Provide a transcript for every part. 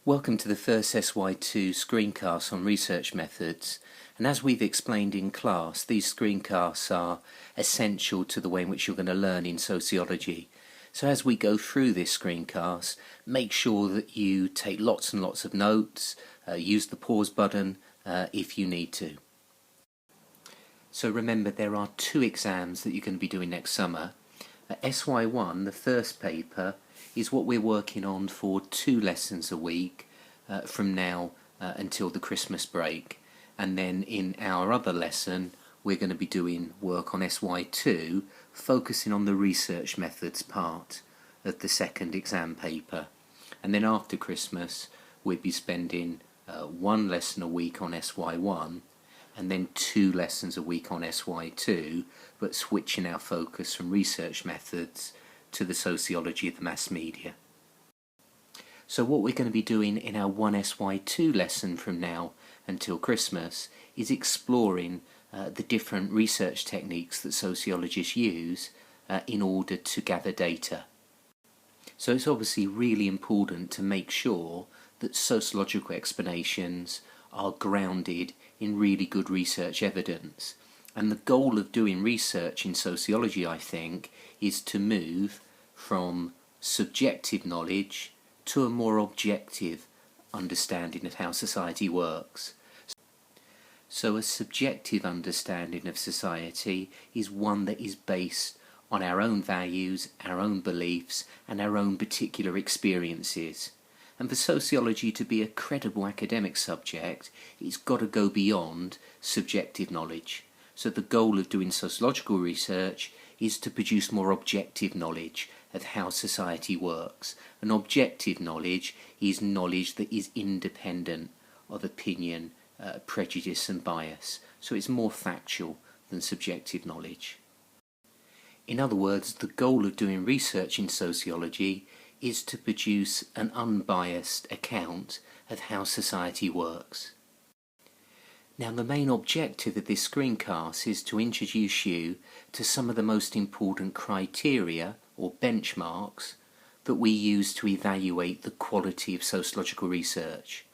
Welcome to the first SY2 screencast on research methods, and as we've explained in class, these screencasts are essential to the way in which you're going to learn in sociology. So as we go through this screencast, make sure that you take lots and lots of notes, use the pause button if you need to. So remember, there are 2 exams that you're going to be doing next summer. SY1, the first paper, is what we're working on for 2 lessons a week from now until the Christmas break. And then in our other lesson, we're going to be doing work on SY2, focusing on the research methods part of the second exam paper. And then after Christmas, we'll be spending 1 lesson a week on SY1, and then 2 lessons a week on SY2, but switching our focus from research methods to the sociology of the mass media. So what we're going to be doing in our 1 SY2 lesson from now until Christmas is exploring the different research techniques that sociologists use in order to gather data. So it's obviously really important to make sure that sociological explanations are grounded in really good research evidence. And the goal of doing research in sociology, I think, is to move from subjective knowledge to a more objective understanding of how society works. So a subjective understanding of society is one that is based on our own values, our own beliefs, and our own particular experiences. And for sociology to be a credible academic subject, it's got to go beyond subjective knowledge. So the goal of doing sociological research is to produce more objective knowledge of how society works. And objective knowledge is knowledge that is independent of opinion, prejudice and bias. So it's more factual than subjective knowledge. In other words, the goal of doing research in sociology is to produce an unbiased account of how society works. Now, the main objective of this screencast is to introduce you to some of the most important criteria or benchmarks that we use to evaluate the quality of sociological research.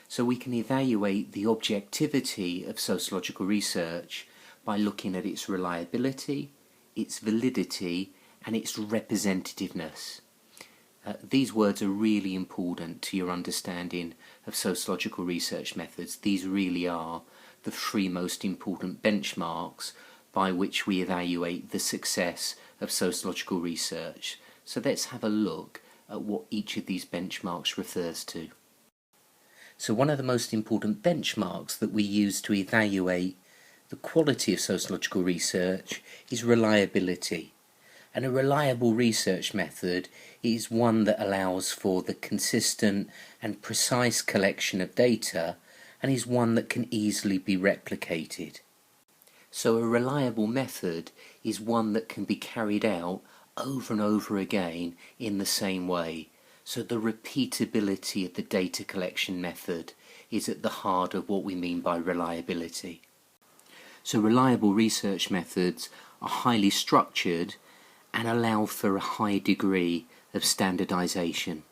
So we can evaluate the objectivity of sociological research by looking at its reliability, its validity, and its representativeness. These words are really important to your understanding of sociological research methods. These really are the 3 most important benchmarks by which we evaluate the success of sociological research. So let's have a look at what each of these benchmarks refers to. So one of the most important benchmarks that we use to evaluate the quality of sociological research is reliability. And a reliable research method is one that allows for the consistent and precise collection of data and is one that can easily be replicated. So a reliable method is one that can be carried out over and over again in the same way. So the repeatability of the data collection method is at the heart of what we mean by reliability. So reliable research methods are highly structured and allow for a high degree of standardization.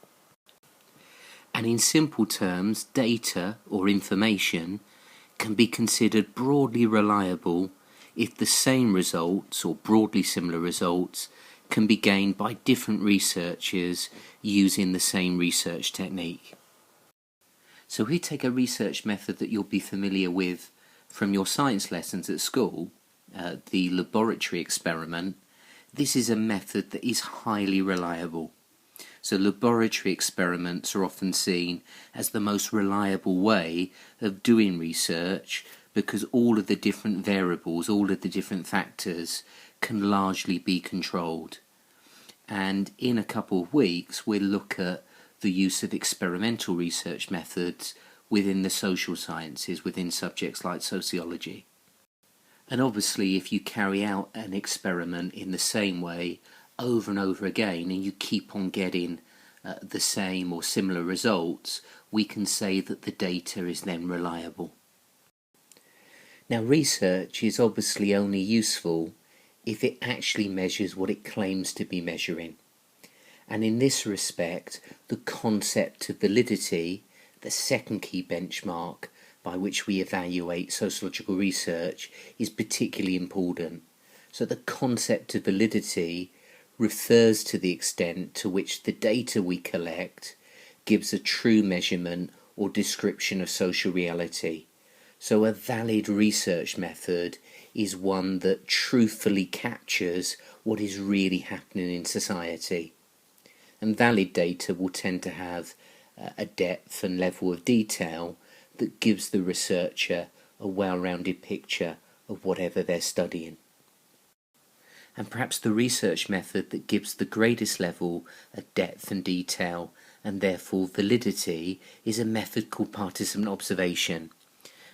And in simple terms, data or information can be considered broadly reliable if the same results or broadly similar results can be gained by different researchers using the same research technique. So we take a research method that you'll be familiar with from your science lessons at school, the laboratory experiment. This is a method that is highly reliable. So laboratory experiments are often seen as the most reliable way of doing research because all of the different variables, all of the different factors can largely be controlled. And in a couple of weeks we'll look at the use of experimental research methods within the social sciences, within subjects like sociology. And obviously if you carry out an experiment in the same way over and over again and you keep on getting the same or similar results, we can say that the data is then reliable. Now research is obviously only useful if it actually measures what it claims to be measuring. And in this respect, the concept of validity, the second key benchmark by which we evaluate sociological research, is particularly important. So the concept of validity refers to the extent to which the data we collect gives a true measurement or description of social reality. So a valid research method is one that truthfully captures what is really happening in society. And valid data will tend to have a depth and level of detail that gives the researcher a well-rounded picture of whatever they're studying. And perhaps the research method that gives the greatest level of depth and detail and therefore validity is a method called participant observation.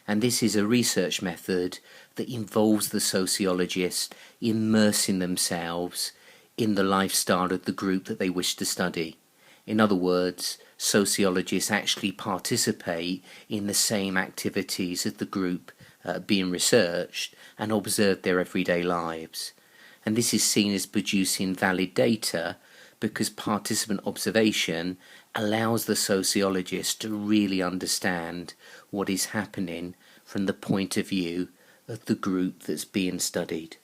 And this is a research method that involves the sociologists immersing themselves in the lifestyle of the group that they wish to study. In other words, sociologists actually participate in the same activities as the group being researched and observe their everyday lives. And this is seen as producing valid data because participant observation allows the sociologist to really understand what is happening from the point of view of the group that's being studied.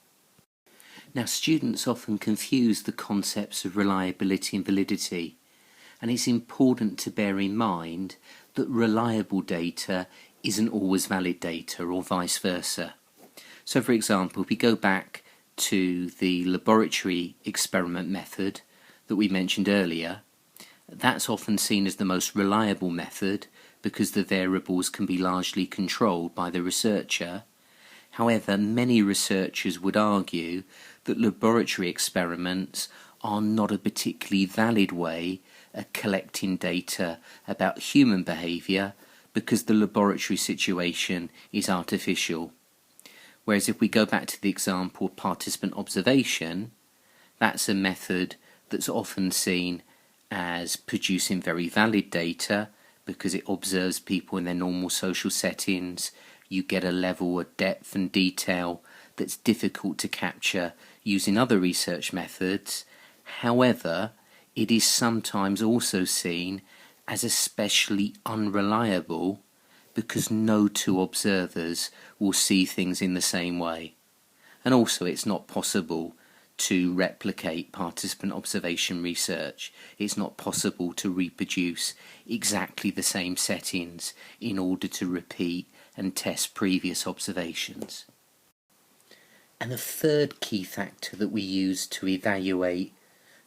Now, students often confuse the concepts of reliability and validity, and it's important to bear in mind that reliable data isn't always valid data, or vice versa. So, for example, if we go back to the laboratory experiment method that we mentioned earlier, that's often seen as the most reliable method because the variables can be largely controlled by the researcher. However, many researchers would argue that laboratory experiments are not a particularly valid way of collecting data about human behaviour because the laboratory situation is artificial. Whereas if we go back to the example of participant observation, that's a method that's often seen as producing very valid data because it observes people in their normal social settings. You get a level of depth and detail that's difficult to capture using other research methods. However, it is sometimes also seen as especially unreliable because no two observers will see things in the same way. And also it's not possible to replicate participant observation research. It's not possible to reproduce exactly the same settings in order to repeat and test previous observations. And the third key factor that we use to evaluate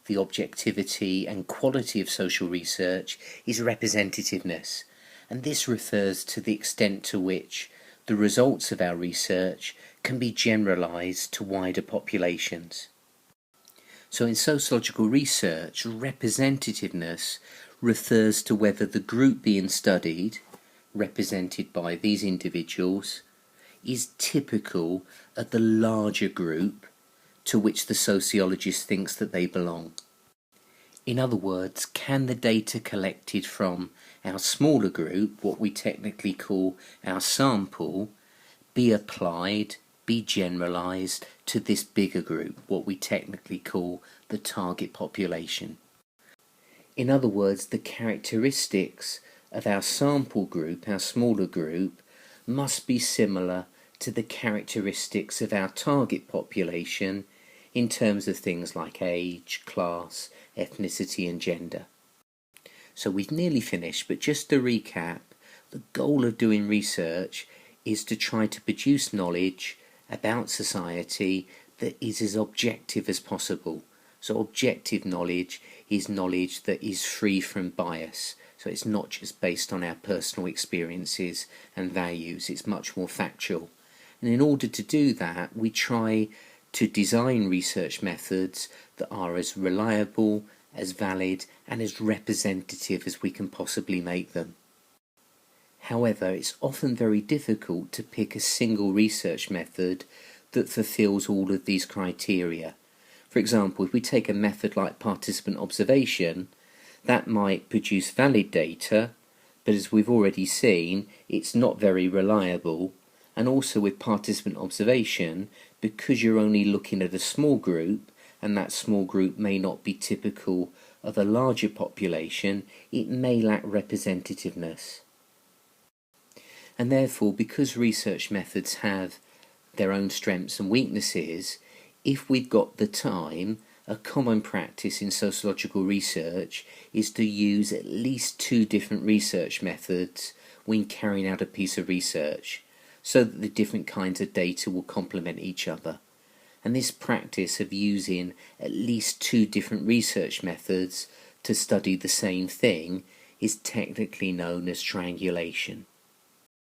the objectivity and quality of social research is representativeness. And this refers to the extent to which the results of our research can be generalized to wider populations. So in sociological research, representativeness refers to whether the group being studied, represented by these individuals, is typical of the larger group to which the sociologist thinks that they belong. In other words, can the data collected from our smaller group, what we technically call our sample, be applied, be generalized to this bigger group, what we technically call the target population? In other words, the characteristics of our sample group, our smaller group, must be similar to the characteristics of our target population in terms of things like age, class, ethnicity and gender. So we've nearly finished, but just to recap, the goal of doing research is to try to produce knowledge about society that is as objective as possible. So objective knowledge is knowledge that is free from bias. So it's not just based on our personal experiences and values, it's much more factual. And in order to do that, we try to design research methods that are as reliable, as valid, and as representative as we can possibly make them. However, it's often very difficult to pick a single research method that fulfills all of these criteria. For example, if we take a method like participant observation, that might produce valid data, but as we've already seen, it's not very reliable. And also with participant observation, because you're only looking at a small group, and that small group may not be typical of a larger population, it may lack representativeness. And therefore, because research methods have their own strengths and weaknesses, if we've got the time, a common practice in sociological research is to use at least 2 different research methods when carrying out a piece of research, so that the different kinds of data will complement each other. And this practice of using at least 2 different research methods to study the same thing is technically known as triangulation.